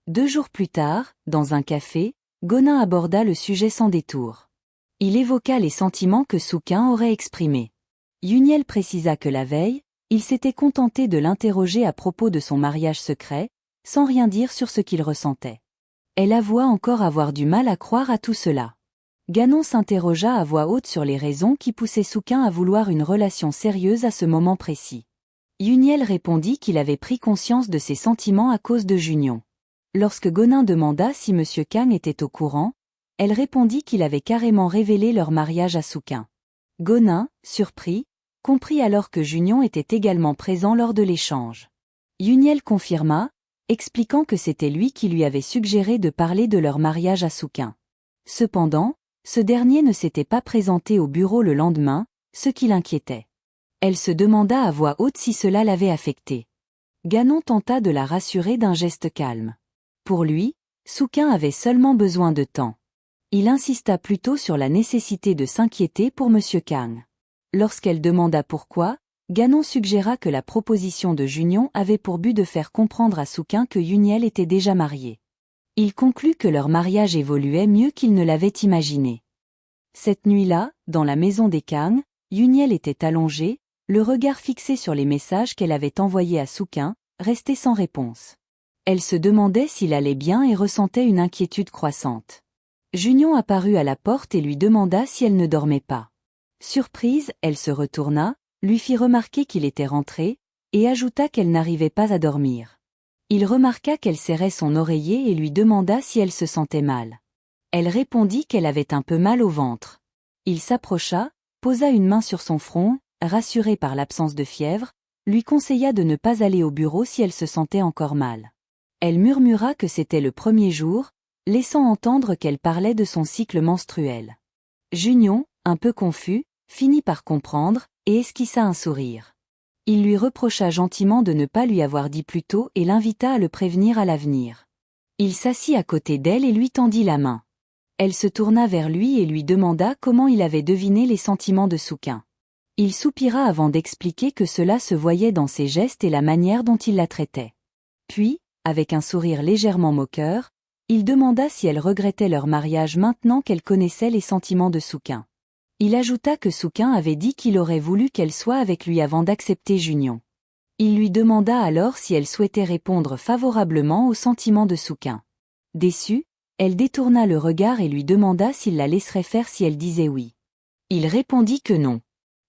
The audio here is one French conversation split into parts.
2 jours plus tard, dans un café, Gonin aborda le sujet sans détour. Il évoqua les sentiments que Souquin aurait exprimés. Yuniel précisa que la veille, il s'était contenté de l'interroger à propos de son mariage secret, sans rien dire sur ce qu'il ressentait. Elle avoua encore avoir du mal à croire à tout cela. Ganon s'interrogea à voix haute sur les raisons qui poussaient Souquin à vouloir une relation sérieuse à ce moment précis. Yuniel répondit qu'il avait pris conscience de ses sentiments à cause de Junion. Lorsque Gonin demanda si M. Kang était au courant, elle répondit qu'il avait carrément révélé leur mariage à Souquin. Gonin, surpris, comprit alors que Junion était également présent lors de l'échange. Yuniel confirma, expliquant que c'était lui qui lui avait suggéré de parler de leur mariage à Souquin. Cependant, ce dernier ne s'était pas présenté au bureau le lendemain, ce qui l'inquiétait. Elle se demanda à voix haute si cela l'avait affecté. Ganon tenta de la rassurer d'un geste calme. Pour lui, Souquin avait seulement besoin de temps. Il insista plutôt sur la nécessité de s'inquiéter pour M. Kang. Lorsqu'elle demanda pourquoi, Ganon suggéra que la proposition de Junion avait pour but de faire comprendre à Souquin que Yuniel était déjà marié. Il conclut que leur mariage évoluait mieux qu'il ne l'avait imaginé. Cette nuit-là, dans la maison des Kang, Yuniel était allongée, le regard fixé sur les messages qu'elle avait envoyés à Souquin, resté sans réponse. Elle se demandait s'il allait bien et ressentait une inquiétude croissante. Junion apparut à la porte et lui demanda si elle ne dormait pas. Surprise, elle se retourna, lui fit remarquer qu'il était rentré, et ajouta qu'elle n'arrivait pas à dormir. Il remarqua qu'elle serrait son oreiller et lui demanda si elle se sentait mal. Elle répondit qu'elle avait un peu mal au ventre. Il s'approcha, posa une main sur son front, rassuré par l'absence de fièvre, lui conseilla de ne pas aller au bureau si elle se sentait encore mal. Elle murmura que c'était le premier jour, laissant entendre qu'elle parlait de son cycle menstruel. Junion, un peu confus, finit par comprendre, et esquissa un sourire. Il lui reprocha gentiment de ne pas lui avoir dit plus tôt et l'invita à le prévenir à l'avenir. Il s'assit à côté d'elle et lui tendit la main. Elle se tourna vers lui et lui demanda comment il avait deviné les sentiments de Souquin. Il soupira avant d'expliquer que cela se voyait dans ses gestes et la manière dont il la traitait. Puis, avec un sourire légèrement moqueur, il demanda si elle regrettait leur mariage maintenant qu'elle connaissait les sentiments de Souquin. Il ajouta que Souquin avait dit qu'il aurait voulu qu'elle soit avec lui avant d'accepter Junion. Il lui demanda alors si elle souhaitait répondre favorablement aux sentiments de Souquin. Déçue, elle détourna le regard et lui demanda s'il la laisserait faire si elle disait oui. Il répondit que non.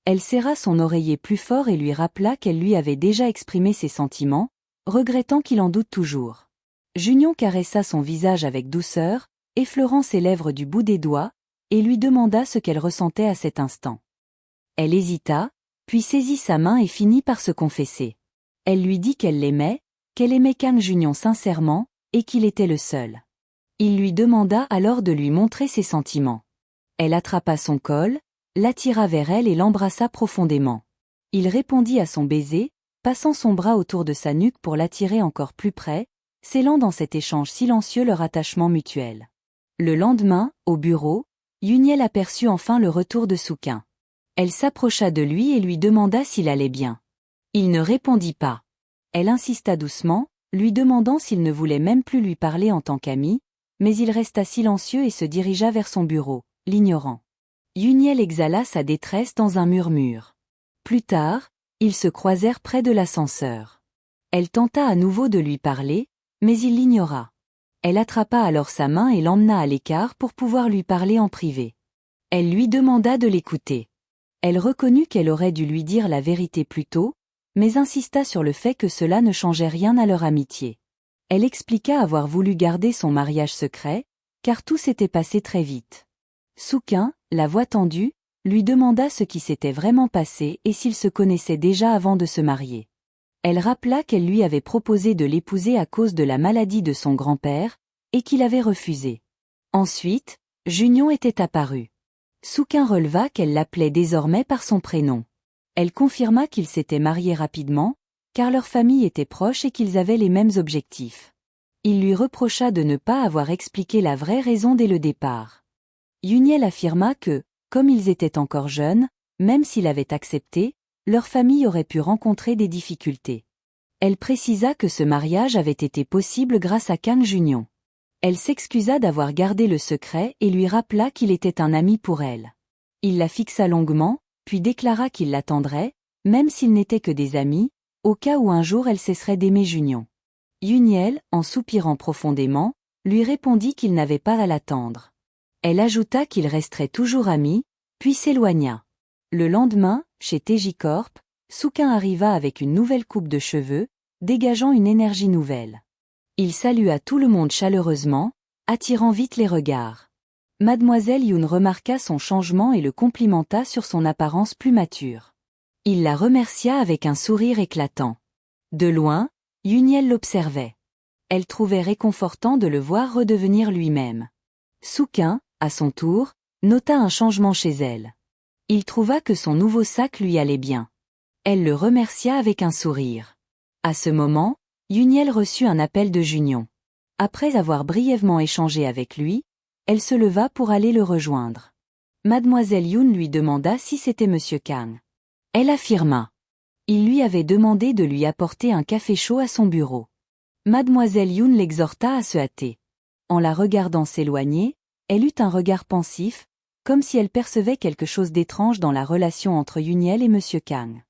Elle serra son oreiller plus fort et lui rappela qu'elle lui avait déjà exprimé ses sentiments, regrettant qu'il en doute toujours. Junion caressa son visage avec douceur, effleurant ses lèvres du bout des doigts, et lui demanda ce qu'elle ressentait à cet instant. Elle hésita, puis saisit sa main et finit par se confesser. Elle lui dit qu'elle l'aimait, qu'elle aimait Kang Junion sincèrement, et qu'il était le seul. Il lui demanda alors de lui montrer ses sentiments. Elle attrapa son col, l'attira vers elle et l'embrassa profondément. Il répondit à son baiser, passant son bras autour de sa nuque pour l'attirer encore plus près, scellant dans cet échange silencieux leur attachement mutuel. Le lendemain, au bureau, Yuniel aperçut enfin le retour de Souquin. Elle s'approcha de lui et lui demanda s'il allait bien. Il ne répondit pas. Elle insista doucement, lui demandant s'il ne voulait même plus lui parler en tant qu'ami, mais il resta silencieux et se dirigea vers son bureau, l'ignorant. Yuniel exhala sa détresse dans un murmure. Plus tard, ils se croisèrent près de l'ascenseur. Elle tenta à nouveau de lui parler, mais il l'ignora. Elle attrapa alors sa main et l'emmena à l'écart pour pouvoir lui parler en privé. Elle lui demanda de l'écouter. Elle reconnut qu'elle aurait dû lui dire la vérité plus tôt, mais insista sur le fait que cela ne changeait rien à leur amitié. Elle expliqua avoir voulu garder son mariage secret, car tout s'était passé très vite. Souquin, la voix tendue, lui demanda ce qui s'était vraiment passé et s'ils se connaissaient déjà avant de se marier. Elle rappela qu'elle lui avait proposé de l'épouser à cause de la maladie de son grand-père, et qu'il avait refusé. Ensuite, Junion était apparue. Souquin releva qu'elle l'appelait désormais par son prénom. Elle confirma qu'ils s'étaient mariés rapidement, car leur famille était proche et qu'ils avaient les mêmes objectifs. Il lui reprocha de ne pas avoir expliqué la vraie raison dès le départ. Yuniel affirma que, comme ils étaient encore jeunes, même s'il avait accepté, leur famille aurait pu rencontrer des difficultés. Elle précisa que ce mariage avait été possible grâce à Kang Junion. Elle s'excusa d'avoir gardé le secret et lui rappela qu'il était un ami pour elle. Il la fixa longuement, puis déclara qu'il l'attendrait, même s'ils n'étaient que des amis, au cas où un jour elle cesserait d'aimer Junion. Yuniel, en soupirant profondément, lui répondit qu'il n'avait pas à l'attendre. Elle ajouta qu'ils resteraient toujours amis, puis s'éloigna. Le lendemain, chez TJ Corp, Souquin arriva avec une nouvelle coupe de cheveux, dégageant une énergie nouvelle. Il salua tout le monde chaleureusement, attirant vite les regards. Mademoiselle Yoon remarqua son changement et le complimenta sur son apparence plus mature. Il la remercia avec un sourire éclatant. De loin, Yuniel l'observait. Elle trouvait réconfortant de le voir redevenir lui-même. Souquin, à son tour, nota un changement chez elle. Il trouva que son nouveau sac lui allait bien. Elle le remercia avec un sourire. À ce moment, Yuniel reçut un appel de Junion. Après avoir brièvement échangé avec lui, elle se leva pour aller le rejoindre. Mademoiselle Yoon lui demanda si c'était Monsieur Kang. Elle affirma. Il lui avait demandé de lui apporter un café chaud à son bureau. Mademoiselle Yoon l'exhorta à se hâter. En la regardant s'éloigner, elle eut un regard pensif, comme si elle percevait quelque chose d'étrange dans la relation entre Yuniel et Monsieur Kang.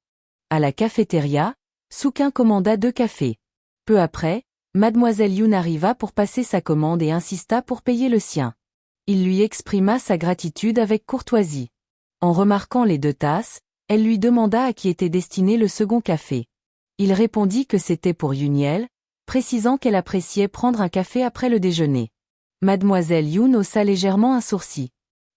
À la cafétéria, Souquin commanda 2 cafés. Peu après, Mademoiselle Yoon arriva pour passer sa commande et insista pour payer le sien. Il lui exprima sa gratitude avec courtoisie. En remarquant les 2 tasses, elle lui demanda à qui était destiné le second café. Il répondit que c'était pour Yuniel, précisant qu'elle appréciait prendre un café après le déjeuner. Mademoiselle Yoon haussa légèrement un sourcil.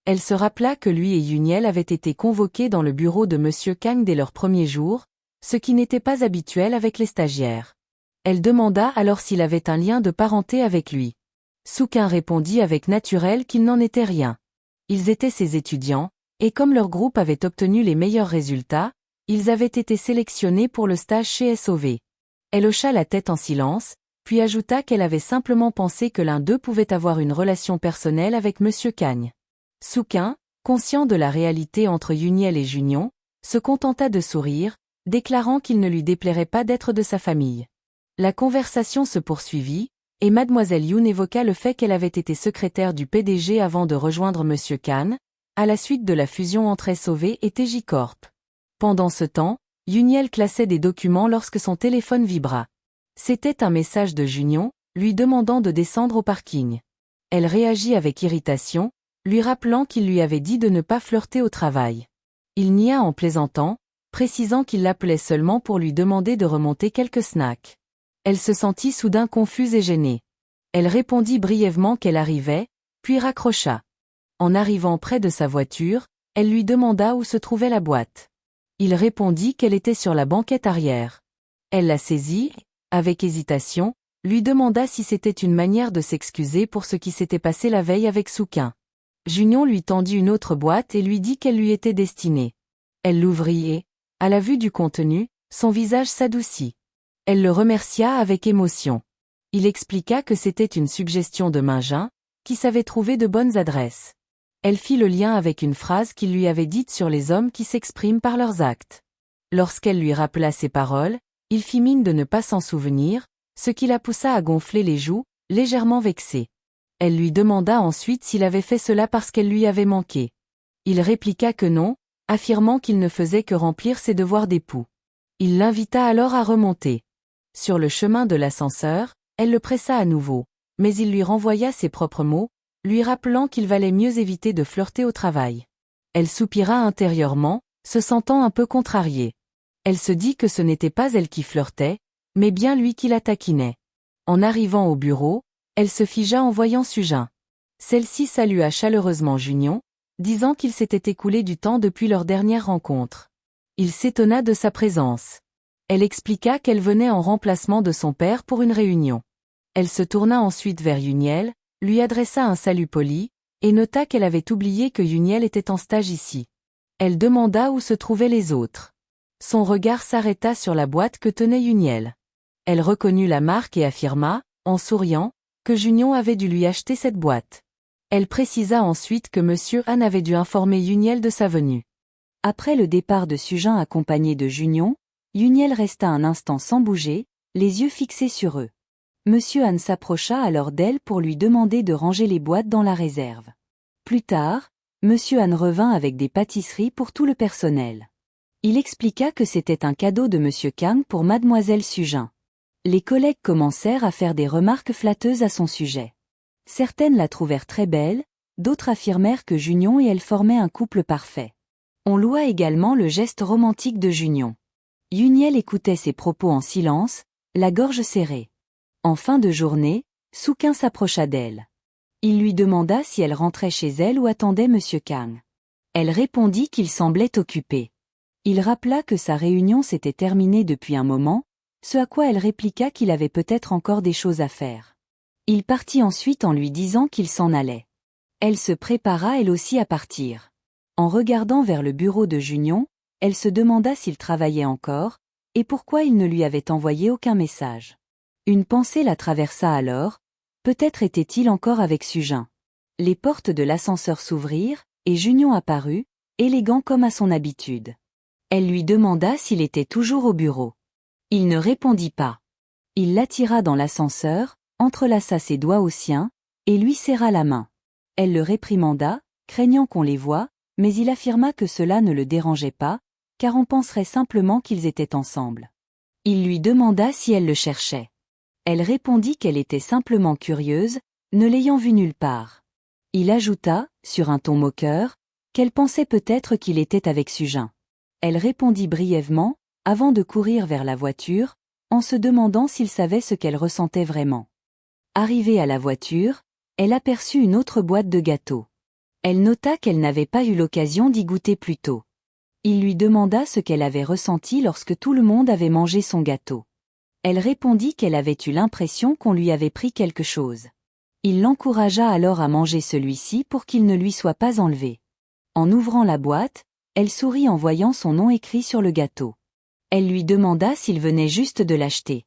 Elle se rappela que lui et Yuniel avaient été convoqués dans le bureau de Monsieur Kang dès leur premier jour, ce qui n'était pas habituel avec les stagiaires. Elle demanda alors s'il avait un lien de parenté avec lui. Souquin répondit avec naturel qu'il n'en était rien. Ils étaient ses étudiants, et comme leur groupe avait obtenu les meilleurs résultats, ils avaient été sélectionnés pour le stage chez SOV. Elle hocha la tête en silence, puis ajouta qu'elle avait simplement pensé que l'un d'eux pouvait avoir une relation personnelle avec Monsieur Kang. Souquin, conscient de la réalité entre Yuniel et Junion, se contenta de sourire, déclarant qu'il ne lui déplairait pas d'être de sa famille. La conversation se poursuivit, et Mademoiselle Yoon évoqua le fait qu'elle avait été secrétaire du PDG avant de rejoindre Monsieur Kang, à la suite de la fusion entre SOV et TJ Corp. Pendant ce temps, Yuniel classait des documents lorsque son téléphone vibra. C'était un message de Junion, lui demandant de descendre au parking. Elle réagit avec irritation, lui rappelant qu'il lui avait dit de ne pas flirter au travail. Il nia en plaisantant, précisant qu'il l'appelait seulement pour lui demander de remonter quelques snacks. Elle se sentit soudain confuse et gênée. Elle répondit brièvement qu'elle arrivait, puis raccrocha. En arrivant près de sa voiture, elle lui demanda où se trouvait la boîte. Il répondit qu'elle était sur la banquette arrière. Elle la saisit, avec hésitation, lui demanda si c'était une manière de s'excuser pour ce qui s'était passé la veille avec Souquin. Junion lui tendit une autre boîte et lui dit qu'elle lui était destinée. Elle l'ouvrit et, à la vue du contenu, son visage s'adoucit. Elle le remercia avec émotion. Il expliqua que c'était une suggestion de Mingin, qui savait trouver de bonnes adresses. Elle fit le lien avec une phrase qu'il lui avait dite sur les hommes qui s'expriment par leurs actes. Lorsqu'elle lui rappela ces paroles, il fit mine de ne pas s'en souvenir, ce qui la poussa à gonfler les joues, légèrement vexée. Elle lui demanda ensuite s'il avait fait cela parce qu'elle lui avait manqué. Il répliqua que non, affirmant qu'il ne faisait que remplir ses devoirs d'époux. Il l'invita alors à remonter. Sur le chemin de l'ascenseur, elle le pressa à nouveau, mais il lui renvoya ses propres mots, lui rappelant qu'il valait mieux éviter de flirter au travail. Elle soupira intérieurement, se sentant un peu contrariée. Elle se dit que ce n'était pas elle qui flirtait, mais bien lui qui la taquinait. En arrivant au bureau, elle se figea en voyant Sujin. Celle-ci salua chaleureusement Junion, disant qu'il s'était écoulé du temps depuis leur dernière rencontre. Il s'étonna de sa présence. Elle expliqua qu'elle venait en remplacement de son père pour une réunion. Elle se tourna ensuite vers Yuniel, lui adressa un salut poli, et nota qu'elle avait oublié que Yuniel était en stage ici. Elle demanda où se trouvaient les autres. Son regard s'arrêta sur la boîte que tenait Yuniel. Elle reconnut la marque et affirma, en souriant, que Junion avait dû lui acheter cette boîte. Elle précisa ensuite que Monsieur Han avait dû informer Yuniel de sa venue. Après le départ de Sujin accompagné de Junion, Yuniel resta un instant sans bouger, les yeux fixés sur eux. Monsieur Anne s'approcha alors d'elle pour lui demander de ranger les boîtes dans la réserve. Plus tard, Monsieur Anne revint avec des pâtisseries pour tout le personnel. Il expliqua que c'était un cadeau de Monsieur Kang pour Mademoiselle Sugin. Les collègues commencèrent à faire des remarques flatteuses à son sujet. Certaines la trouvèrent très belle, d'autres affirmèrent que Junion et elle formaient un couple parfait. On loua également le geste romantique de Junion. Yuniel écoutait ses propos en silence, la gorge serrée. En fin de journée, Souquin s'approcha d'elle. Il lui demanda si elle rentrait chez elle ou attendait Monsieur Kang. Elle répondit qu'il semblait occupé. Il rappela que sa réunion s'était terminée depuis un moment, ce à quoi elle répliqua qu'il avait peut-être encore des choses à faire. Il partit ensuite en lui disant qu'il s'en allait. Elle se prépara elle aussi à partir. En regardant vers le bureau de Junion, elle se demanda s'il travaillait encore, et pourquoi il ne lui avait envoyé aucun message. Une pensée la traversa alors, peut-être était-il encore avec Sugin. Les portes de l'ascenseur s'ouvrirent, et Junion apparut, élégant comme à son habitude. Elle lui demanda s'il était toujours au bureau. Il ne répondit pas. Il l'attira dans l'ascenseur, entrelaça ses doigts aux siens, et lui serra la main. Elle le réprimanda, craignant qu'on les voie, mais il affirma que cela ne le dérangeait pas, car on penserait simplement qu'ils étaient ensemble. Il lui demanda si elle le cherchait. Elle répondit qu'elle était simplement curieuse, ne l'ayant vu nulle part. Il ajouta, sur un ton moqueur, qu'elle pensait peut-être qu'il était avec Sugin. Elle répondit brièvement, avant de courir vers la voiture, en se demandant s'il savait ce qu'elle ressentait vraiment. Arrivée à la voiture, elle aperçut une autre boîte de gâteaux. Elle nota qu'elle n'avait pas eu l'occasion d'y goûter plus tôt. Il lui demanda ce qu'elle avait ressenti lorsque tout le monde avait mangé son gâteau. Elle répondit qu'elle avait eu l'impression qu'on lui avait pris quelque chose. Il l'encouragea alors à manger celui-ci pour qu'il ne lui soit pas enlevé. En ouvrant la boîte, elle sourit en voyant son nom écrit sur le gâteau. Elle lui demanda s'il venait juste de l'acheter.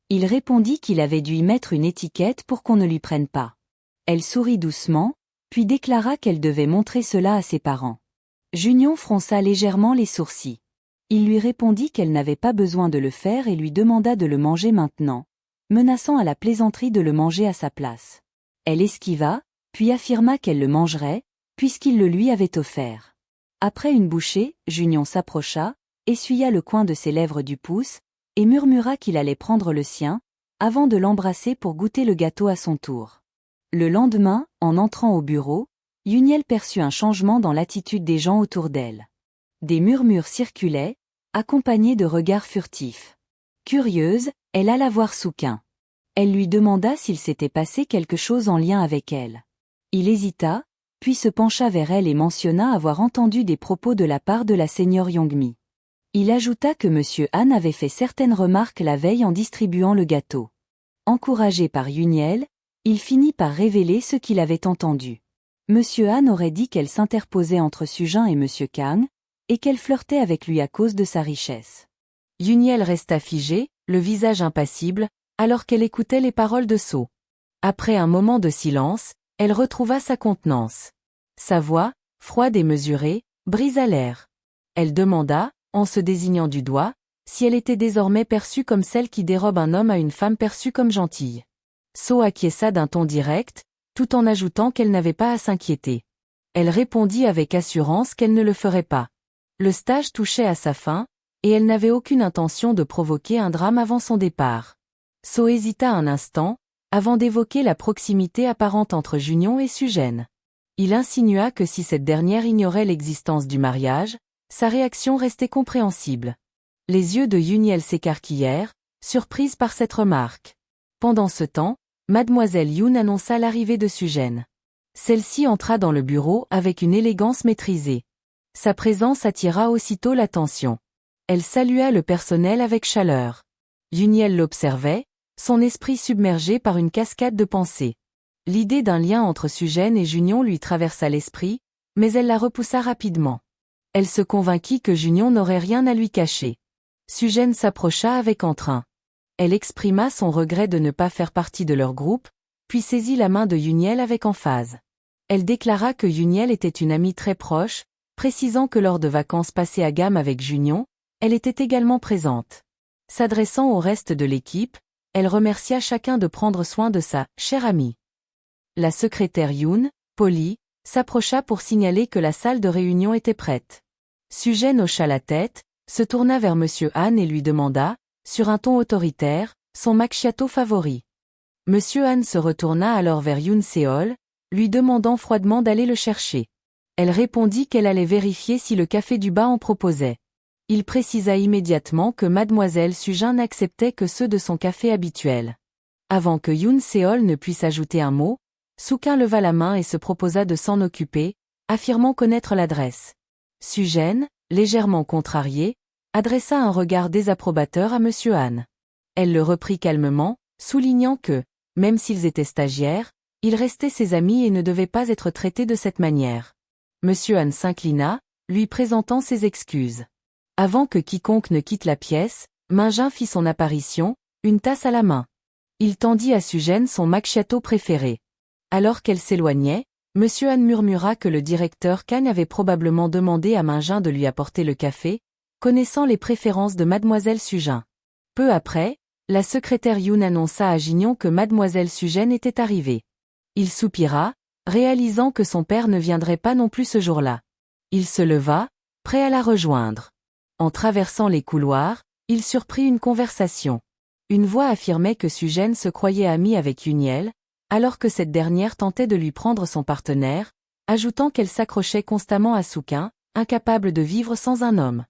Il répondit qu'il avait dû y mettre une étiquette pour qu'on ne lui prenne pas. Elle sourit doucement, puis déclara qu'elle devait montrer cela à ses parents. Junion fronça légèrement les sourcils. Il lui répondit qu'elle n'avait pas besoin de le faire et lui demanda de le manger maintenant, menaçant à la plaisanterie de le manger à sa place. Elle esquiva, puis affirma qu'elle le mangerait, puisqu'il le lui avait offert. Après une bouchée, Junion s'approcha, essuya le coin de ses lèvres du pouce, et murmura qu'il allait prendre le sien, avant de l'embrasser pour goûter le gâteau à son tour. Le lendemain, en entrant au bureau, Yuniel perçut un changement dans l'attitude des gens autour d'elle. Des murmures circulaient, accompagnés de regards furtifs. Curieuse, elle alla voir Souquin. Elle lui demanda s'il s'était passé quelque chose en lien avec elle. Il hésita, puis se pencha vers elle et mentionna avoir entendu des propos de la part de la seigneur Yongmi. Il ajouta que Monsieur Han avait fait certaines remarques la veille en distribuant le gâteau. Encouragé par Yuniel, il finit par révéler ce qu'il avait entendu. Monsieur Han aurait dit qu'elle s'interposait entre Sugin et Monsieur Kang, et qu'elle flirtait avec lui à cause de sa richesse. Yuniel resta figée, le visage impassible, alors qu'elle écoutait les paroles de So. Après un moment de silence, elle retrouva sa contenance. Sa voix, froide et mesurée, brisa l'air. Elle demanda, en se désignant du doigt, si elle était désormais perçue comme celle qui dérobe un homme à une femme perçue comme gentille. So acquiesça d'un ton direct, tout en ajoutant qu'elle n'avait pas à s'inquiéter. Elle répondit avec assurance qu'elle ne le ferait pas. Le stage touchait à sa fin, et elle n'avait aucune intention de provoquer un drame avant son départ. So hésita un instant, avant d'évoquer la proximité apparente entre Junion et Sugène. Il insinua que si cette dernière ignorait l'existence du mariage, sa réaction restait compréhensible. Les yeux de Yuniel s'écarquillèrent, surprise par cette remarque. Pendant ce temps, Mademoiselle Yoon annonça l'arrivée de Sugène. Celle-ci entra dans le bureau avec une élégance maîtrisée. Sa présence attira aussitôt l'attention. Elle salua le personnel avec chaleur. Yuniel l'observait, son esprit submergé par une cascade de pensées. L'idée d'un lien entre Sugène et Junion lui traversa l'esprit, mais elle la repoussa rapidement. Elle se convainquit que Junion n'aurait rien à lui cacher. Sugène s'approcha avec entrain. Elle exprima son regret de ne pas faire partie de leur groupe, puis saisit la main de Yuniel avec emphase. Elle déclara que Yuniel était une amie très proche, précisant que lors de vacances passées à Gam avec Junion, elle était également présente. S'adressant au reste de l'équipe, elle remercia chacun de prendre soin de sa « chère amie ». La secrétaire Yoon, polie, s'approcha pour signaler que la salle de réunion était prête. Sujène hocha la tête, se tourna vers Monsieur Han et lui demanda, sur un ton autoritaire, son macchiato favori. Monsieur Han se retourna alors vers Yoon Seol, lui demandant froidement d'aller le chercher. Elle répondit qu'elle allait vérifier si le café du bas en proposait. Il précisa immédiatement que Mademoiselle Sujin n'acceptait que ceux de son café habituel. Avant que Yoon Seol ne puisse ajouter un mot, Soo-Kyun leva la main et se proposa de s'en occuper, affirmant connaître l'adresse. Sujène, légèrement contrariée, adressa un regard désapprobateur à Monsieur Han. Elle le reprit calmement, soulignant que, même s'ils étaient stagiaires, ils restaient ses amis et ne devaient pas être traités de cette manière. Monsieur Han s'inclina, lui présentant ses excuses. Avant que quiconque ne quitte la pièce, Minjin fit son apparition, une tasse à la main. Il tendit à Sujène son macchiato préféré. Alors qu'elle s'éloignait, Monsieur Han murmura que le directeur Kang avait probablement demandé à Minjin de lui apporter le café, connaissant les préférences de Mademoiselle Sujin. Peu après, la secrétaire Yoon annonça à Jignon que Mademoiselle Sujène était arrivée. Il soupira, réalisant que son père ne viendrait pas non plus ce jour-là. Il se leva, prêt à la rejoindre. En traversant les couloirs, il surprit une conversation. Une voix affirmait que Sujène se croyait amie avec Yuniel, alors que cette dernière tentait de lui prendre son partenaire, ajoutant qu'elle s'accrochait constamment à Soo-Kyun, incapable de vivre sans un homme.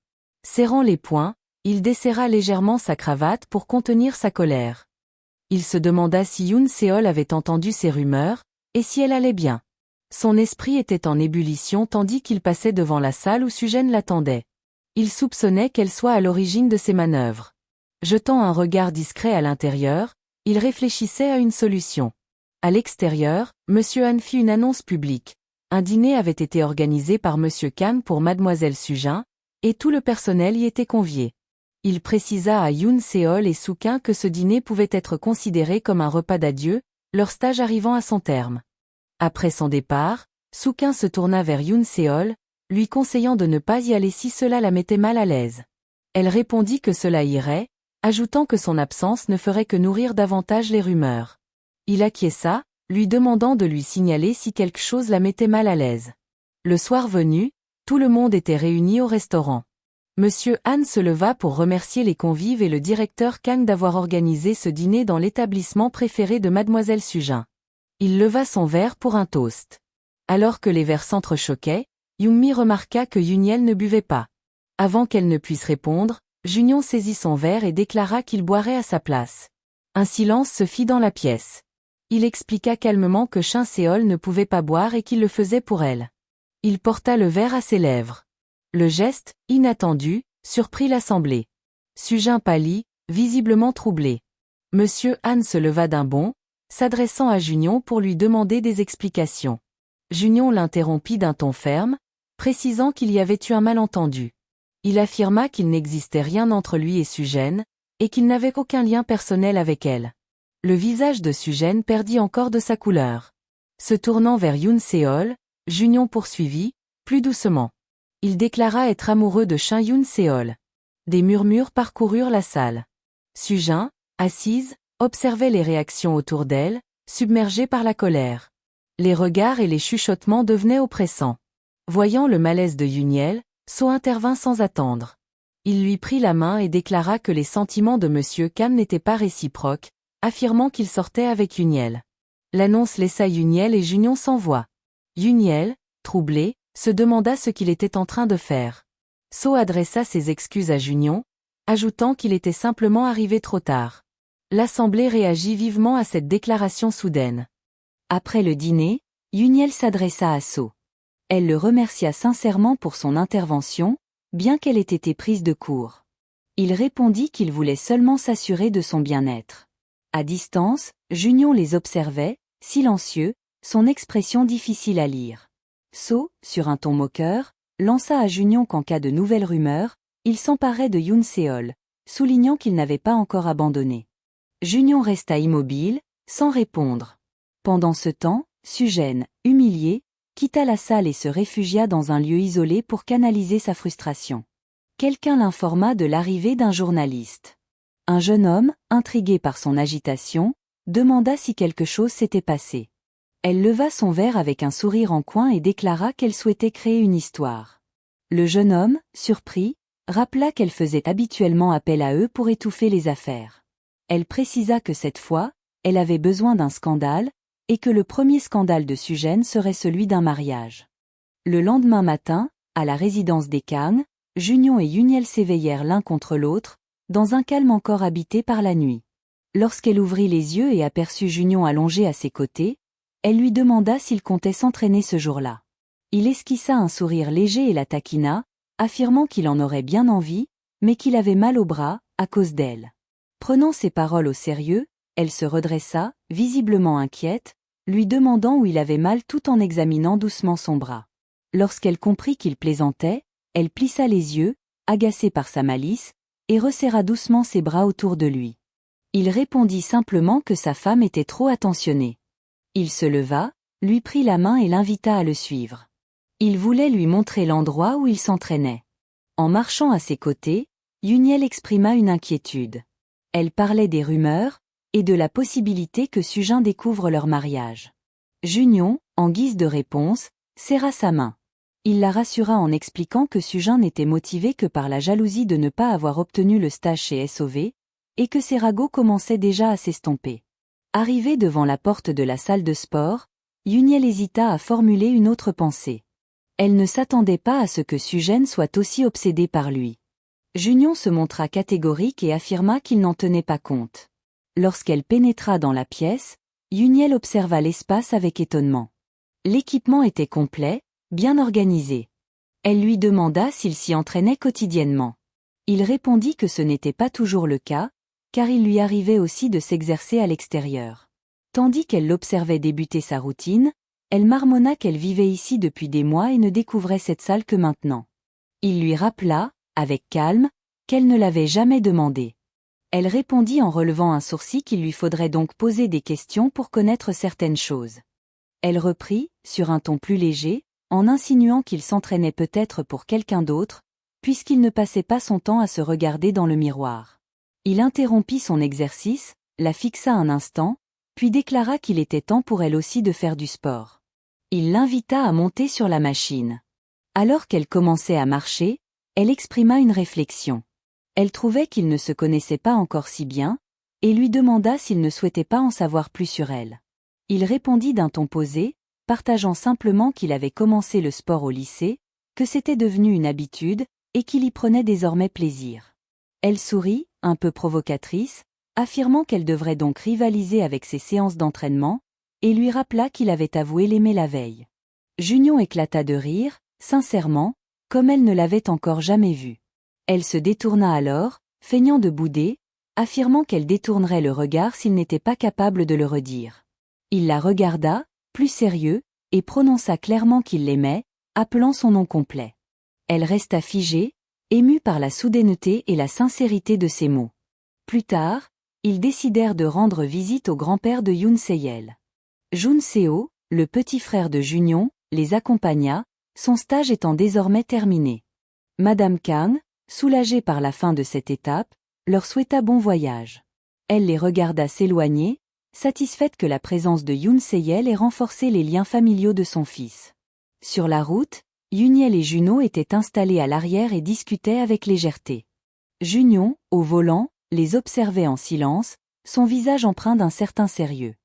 Serrant les poings, il desserra légèrement sa cravate pour contenir sa colère. Il se demanda si Yoon Seol avait entendu ces rumeurs, et si elle allait bien. Son esprit était en ébullition tandis qu'il passait devant la salle où Sujène l'attendait. Il soupçonnait qu'elle soit à l'origine de ces manœuvres. Jetant un regard discret à l'intérieur, il réfléchissait à une solution. À l'extérieur, Monsieur Han fit une annonce publique. Un dîner avait été organisé par Monsieur Kang pour Mademoiselle Sujin, et tout le personnel y était convié. Il précisa à Yoon Seol et Soo-Kyun que ce dîner pouvait être considéré comme un repas d'adieu, leur stage arrivant à son terme. Après son départ, Soo-Kyun se tourna vers Yoon Seol, lui conseillant de ne pas y aller si cela la mettait mal à l'aise. Elle répondit que cela irait, ajoutant que son absence ne ferait que nourrir davantage les rumeurs. Il acquiesça, lui demandant de lui signaler si quelque chose la mettait mal à l'aise. Le soir venu, tout le monde était réuni au restaurant. Monsieur Han se leva pour remercier les convives et le directeur Kang d'avoir organisé ce dîner dans l'établissement préféré de Mademoiselle Sujin. Il leva son verre pour un toast. Alors que les verres s'entrechoquaient, Yoon-mi remarqua que Yuniel ne buvait pas. Avant qu'elle ne puisse répondre, Junion saisit son verre et déclara qu'il boirait à sa place. Un silence se fit dans la pièce. Il expliqua calmement que Shin Seol ne pouvait pas boire et qu'il le faisait pour elle. Il porta le verre à ses lèvres. Le geste, inattendu, surprit l'assemblée. Sujin pâlit, visiblement troublé. Monsieur Han se leva d'un bond, s'adressant à Junion pour lui demander des explications. Junion l'interrompit d'un ton ferme, précisant qu'il y avait eu un malentendu. Il affirma qu'il n'existait rien entre lui et Sujène, et qu'il n'avait aucun lien personnel avec elle. Le visage de Sujène perdit encore de sa couleur. Se tournant vers Yoon Seol, Junion poursuivit, plus doucement. Il déclara être amoureux de Shin Yoon Seol. Des murmures parcoururent la salle. Sujin, assise, observait les réactions autour d'elle, submergée par la colère. Les regards et les chuchotements devenaient oppressants. Voyant le malaise de Yuniel, So intervint sans attendre. Il lui prit la main et déclara que les sentiments de Monsieur Kang n'étaient pas réciproques, affirmant qu'il sortait avec Yuniel. L'annonce laissa Yuniel et Junion sans voix. Yuniel, troublé, se demanda ce qu'il était en train de faire. So adressa ses excuses à Junion, ajoutant qu'il était simplement arrivé trop tard. L'assemblée réagit vivement à cette déclaration soudaine. Après le dîner, Yuniel s'adressa à So. Elle le remercia sincèrement pour son intervention, bien qu'elle ait été prise de court. Il répondit qu'il voulait seulement s'assurer de son bien-être. À distance, Junion les observait, silencieux, son expression difficile à lire. So, sur un ton moqueur, lança à Junion qu'en cas de nouvelles rumeurs, il s'emparait de Yoon Seol, soulignant qu'il n'avait pas encore abandonné. Junion resta immobile, sans répondre. Pendant ce temps, Sujène, humiliée, quitta la salle et se réfugia dans un lieu isolé pour canaliser sa frustration. Quelqu'un l'informa de l'arrivée d'un journaliste. Un jeune homme, intrigué par son agitation, demanda si quelque chose s'était passé. Elle leva son verre avec un sourire en coin et déclara qu'elle souhaitait créer une histoire. Le jeune homme, surpris, rappela qu'elle faisait habituellement appel à eux pour étouffer les affaires. Elle précisa que cette fois, elle avait besoin d'un scandale, et que le premier scandale de Sugène serait celui d'un mariage. Le lendemain matin, à la résidence des Kang, Junion et Yuniel s'éveillèrent l'un contre l'autre, dans un calme encore habité par la nuit. Lorsqu'elle ouvrit les yeux et aperçut Junion allongé à ses côtés, elle lui demanda s'il comptait s'entraîner ce jour-là. Il esquissa un sourire léger et la taquina, affirmant qu'il en aurait bien envie, mais qu'il avait mal au bras, à cause d'elle. Prenant ses paroles au sérieux, elle se redressa, visiblement inquiète, lui demandant où il avait mal tout en examinant doucement son bras. Lorsqu'elle comprit qu'il plaisantait, elle plissa les yeux, agacée par sa malice, et resserra doucement ses bras autour de lui. Il répondit simplement que sa femme était trop attentionnée. Il se leva, lui prit la main et l'invita à le suivre. Il voulait lui montrer l'endroit où il s'entraînait. En marchant à ses côtés, Yuniel exprima une inquiétude. Elle parlait des rumeurs, et de la possibilité que Sugin découvre leur mariage. Junion, en guise de réponse, serra sa main. Il la rassura en expliquant que Sugin n'était motivé que par la jalousie de ne pas avoir obtenu le stage chez SOV, et que ses ragots commençaient déjà à s'estomper. Arrivé devant la porte de la salle de sport, Yuniel hésita à formuler une autre pensée. Elle ne s'attendait pas à ce que Sugène soit aussi obsédé par lui. Junion se montra catégorique et affirma qu'il n'en tenait pas compte. Lorsqu'elle pénétra dans la pièce, Yuniel observa l'espace avec étonnement. L'équipement était complet, bien organisé. Elle lui demanda s'il s'y entraînait quotidiennement. Il répondit que ce n'était pas toujours le cas, car il lui arrivait aussi de s'exercer à l'extérieur. Tandis qu'elle l'observait débuter sa routine, elle marmonna qu'elle vivait ici depuis des mois et ne découvrait cette salle que maintenant. Il lui rappela, avec calme, qu'elle ne l'avait jamais demandé. Elle répondit en relevant un sourcil qu'il lui faudrait donc poser des questions pour connaître certaines choses. Elle reprit, sur un ton plus léger, en insinuant qu'il s'entraînait peut-être pour quelqu'un d'autre, puisqu'il ne passait pas son temps à se regarder dans le miroir. Il interrompit son exercice, la fixa un instant, puis déclara qu'il était temps pour elle aussi de faire du sport. Il l'invita à monter sur la machine. Alors qu'elle commençait à marcher, elle exprima une réflexion. Elle trouvait qu'il ne se connaissait pas encore si bien, et lui demanda s'il ne souhaitait pas en savoir plus sur elle. Il répondit d'un ton posé, partageant simplement qu'il avait commencé le sport au lycée, que c'était devenu une habitude, et qu'il y prenait désormais plaisir. Elle sourit, un peu provocatrice, affirmant qu'elle devrait donc rivaliser avec ses séances d'entraînement, et lui rappela qu'il avait avoué l'aimer la veille. Junion éclata de rire, sincèrement, comme elle ne l'avait encore jamais vu. Elle se détourna alors, feignant de bouder, affirmant qu'elle détournerait le regard s'il n'était pas capable de le redire. Il la regarda, plus sérieux, et prononça clairement qu'il l'aimait, appelant son nom complet. Elle resta figée, émue par la soudaineté et la sincérité de ses mots. Plus tard, ils décidèrent de rendre visite au grand-père de Yoon Se-yeol. Jun Seo, le petit frère de Junion, les accompagna, son stage étant désormais terminé. Madame Kang, soulagée par la fin de cette étape, leur souhaita bon voyage. Elle les regarda s'éloigner, satisfaite que la présence de Yoon Se-yeol ait renforcé les liens familiaux de son fils. Sur la route, Yuniel et Juno étaient installés à l'arrière et discutaient avec légèreté. Junion, au volant, les observait en silence, son visage empreint d'un certain sérieux.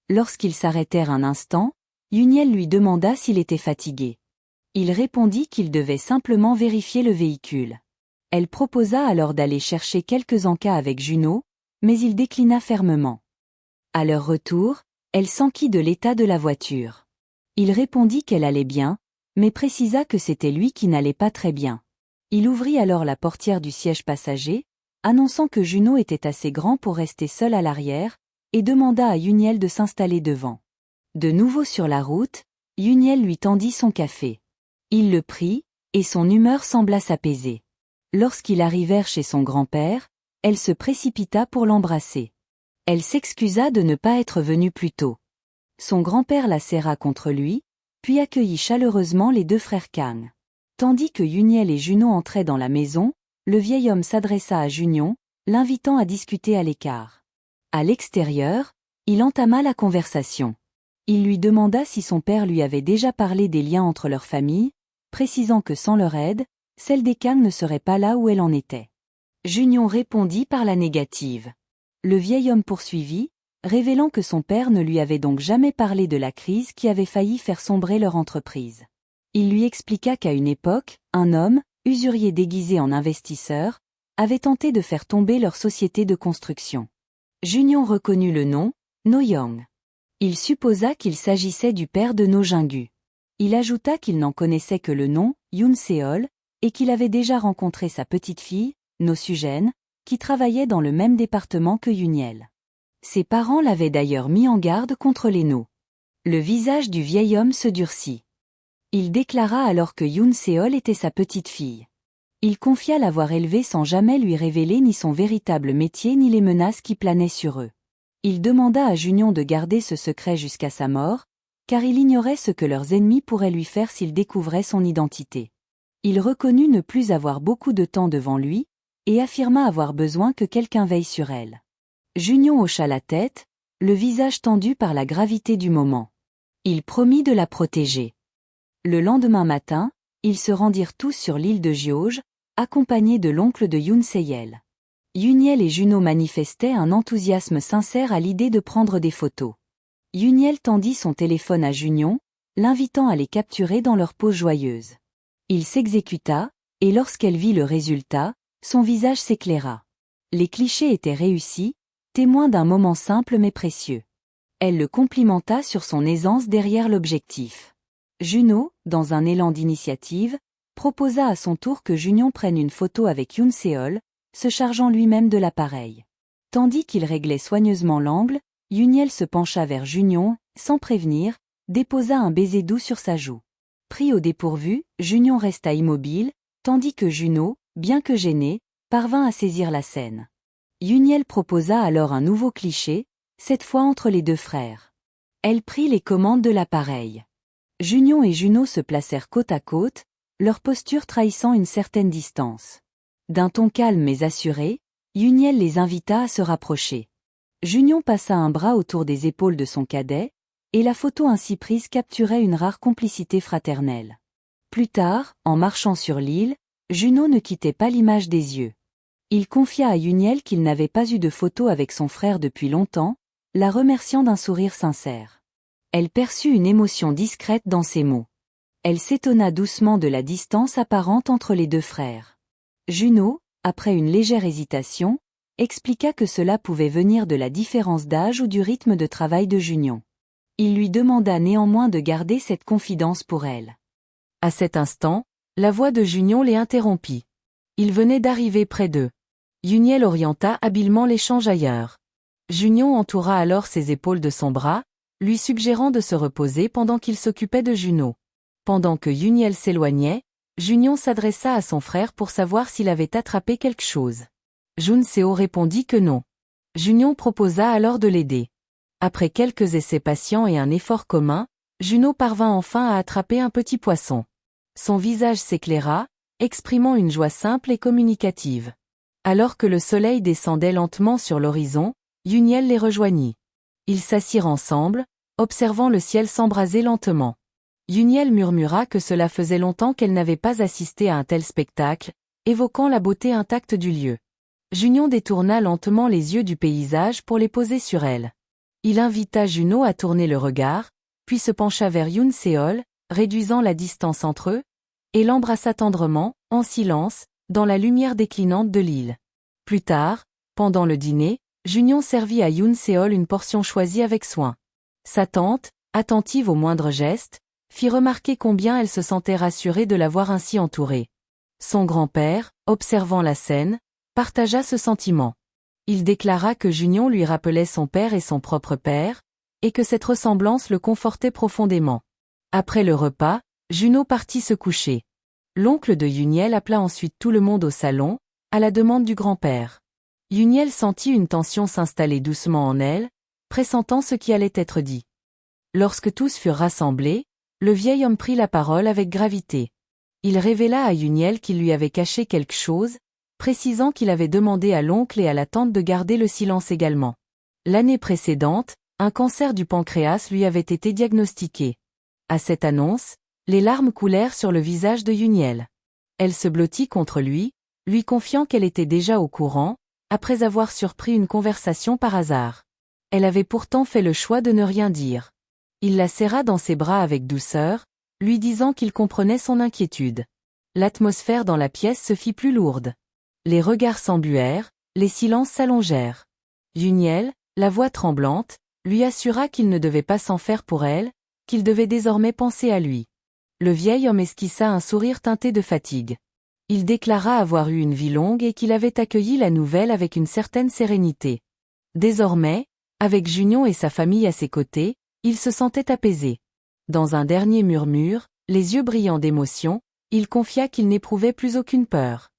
Lorsqu'ils s'arrêtèrent un instant, Yuniel lui demanda s'il était fatigué. Il répondit qu'il devait simplement vérifier le véhicule. Elle proposa alors d'aller chercher quelques encas avec Juno, mais il déclina fermement. À leur retour, elle s'enquit de l'état de la voiture. Il répondit qu'elle allait bien, mais précisa que c'était lui qui n'allait pas très bien. Il ouvrit alors la portière du siège passager, annonçant que Juno était assez grand pour rester seul à l'arrière, et demanda à Yuniel de s'installer devant. De nouveau sur la route, Yuniel lui tendit son café. Il le prit, et son humeur sembla s'apaiser. Lorsqu'ils arrivèrent chez son grand-père, elle se précipita pour l'embrasser. Elle s'excusa de ne pas être venue plus tôt. Son grand-père la serra contre lui, puis accueillit chaleureusement les deux frères Kang. Tandis que Yuniel et Juno entraient dans la maison, le vieil homme s'adressa à Junion, l'invitant à discuter à l'écart. À l'extérieur, il entama la conversation. Il lui demanda si son père lui avait déjà parlé des liens entre leurs familles, précisant que sans leur aide, celle des Kang ne serait pas là où elle en était. Junion répondit par la négative. Le vieil homme poursuivit, révélant que son père ne lui avait donc jamais parlé de la crise qui avait failli faire sombrer leur entreprise. Il lui expliqua qu'à une époque, un homme, usurier déguisé en investisseur, avait tenté de faire tomber leur société de construction. Junion reconnut le nom, No Young. Il supposa qu'il s'agissait du père de No Jingu. Il ajouta qu'il n'en connaissait que le nom, Yoon Seol, et qu'il avait déjà rencontré sa petite-fille, No Sujen, qui travaillait dans le même département que Yuniel. Ses parents l'avaient d'ailleurs mis en garde contre les No. Le visage du vieil homme se durcit. Il déclara alors que Yoon Seol était sa petite-fille. Il confia l'avoir élevée sans jamais lui révéler ni son véritable métier ni les menaces qui planaient sur eux. Il demanda à Junion de garder ce secret jusqu'à sa mort, car il ignorait ce que leurs ennemis pourraient lui faire s'ils découvraient son identité. Il reconnut ne plus avoir beaucoup de temps devant lui, et affirma avoir besoin que quelqu'un veille sur elle. Junion hocha la tête, le visage tendu par la gravité du moment. Il promit de la protéger. Le lendemain matin, ils se rendirent tous sur l'île de Jioge, accompagnés de l'oncle de Yoon Seyel. Yuniel et Juno manifestaient un enthousiasme sincère à l'idée de prendre des photos. Yuniel tendit son téléphone à Junion, l'invitant à les capturer dans leur pose joyeuse. Il s'exécuta, et lorsqu'elle vit le résultat, son visage s'éclaira. Les clichés étaient réussis, témoins d'un moment simple mais précieux. Elle le complimenta sur son aisance derrière l'objectif. Juno, dans un élan d'initiative, proposa à son tour que Junion prenne une photo avec Yoon Seol, se chargeant lui-même de l'appareil. Tandis qu'il réglait soigneusement l'angle, Yuniel se pencha vers Junion, sans prévenir, déposa un baiser doux sur sa joue. Pris au dépourvu, Junion resta immobile, tandis que Juno, bien que gênée, parvint à saisir la scène. Yuniel proposa alors un nouveau cliché, cette fois entre les deux frères. Elle prit les commandes de l'appareil. Junion et Juno se placèrent côte à côte, leur posture trahissant une certaine distance. D'un ton calme mais assuré, Yuniel les invita à se rapprocher. Junion passa un bras autour des épaules de son cadet, et la photo ainsi prise capturait une rare complicité fraternelle. Plus tard, en marchant sur l'île, Juno ne quittait pas l'image des yeux. Il confia à Yuniel qu'il n'avait pas eu de photo avec son frère depuis longtemps, la remerciant d'un sourire sincère. Elle perçut une émotion discrète dans ses mots. Elle s'étonna doucement de la distance apparente entre les deux frères. Juno, après une légère hésitation, expliqua que cela pouvait venir de la différence d'âge ou du rythme de travail de Junion. Il lui demanda néanmoins de garder cette confidence pour elle. À cet instant, la voix de Junion les interrompit. Il venait d'arriver près d'eux. Yuniel orienta habilement l'échange ailleurs. Junion entoura alors ses épaules de son bras, lui suggérant de se reposer pendant qu'il s'occupait de Juno. Pendant que Yuniel s'éloignait, Junion s'adressa à son frère pour savoir s'il avait attrapé quelque chose. Jun Seo répondit que non. Junion proposa alors de l'aider. Après quelques essais patients et un effort commun, Juno parvint enfin à attraper un petit poisson. Son visage s'éclaira, exprimant une joie simple et communicative. Alors que le soleil descendait lentement sur l'horizon, Yuniel les rejoignit. Ils s'assirent ensemble, observant le ciel s'embraser lentement. Yuniel murmura que cela faisait longtemps qu'elle n'avait pas assisté à un tel spectacle, évoquant la beauté intacte du lieu. Junion détourna lentement les yeux du paysage pour les poser sur elle. Il invita Juno à tourner le regard, puis se pencha vers Yoon Seol, réduisant la distance entre eux, et l'embrassa tendrement, en silence, dans la lumière déclinante de l'île. Plus tard, pendant le dîner, Junion servit à Yoon Seol une portion choisie avec soin. Sa tante, attentive au moindre geste, fit remarquer combien elle se sentait rassurée de l'avoir ainsi entourée. Son grand-père, observant la scène, partagea ce sentiment. Il déclara que Junion lui rappelait son père et son propre père, et que cette ressemblance le confortait profondément. Après le repas, Juno partit se coucher. L'oncle de Yuniel appela ensuite tout le monde au salon, à la demande du grand-père. Yuniel sentit une tension s'installer doucement en elle, pressentant ce qui allait être dit. Lorsque tous furent rassemblés, le vieil homme prit la parole avec gravité. Il révéla à Yuniel qu'il lui avait caché quelque chose, précisant qu'il avait demandé à l'oncle et à la tante de garder le silence également. L'année précédente, un cancer du pancréas lui avait été diagnostiqué. À cette annonce, les larmes coulèrent sur le visage de Yuniel. Elle se blottit contre lui confiant qu'elle était déjà au courant, après avoir surpris une conversation par hasard. Elle avait pourtant fait le choix de ne rien dire. Il la serra dans ses bras avec douceur, lui disant qu'il comprenait son inquiétude. L'atmosphère dans la pièce se fit plus lourde. Les regards s'embuèrent, les silences s'allongèrent. Yuniel, la voix tremblante, lui assura qu'il ne devait pas s'en faire pour elle, qu'il devait désormais penser à lui. Le vieil homme esquissa un sourire teinté de fatigue. Il déclara avoir eu une vie longue et qu'il avait accueilli la nouvelle avec une certaine sérénité. Désormais, avec Junion et sa famille à ses côtés, il se sentait apaisé. Dans un dernier murmure, les yeux brillants d'émotion, il confia qu'il n'éprouvait plus aucune peur.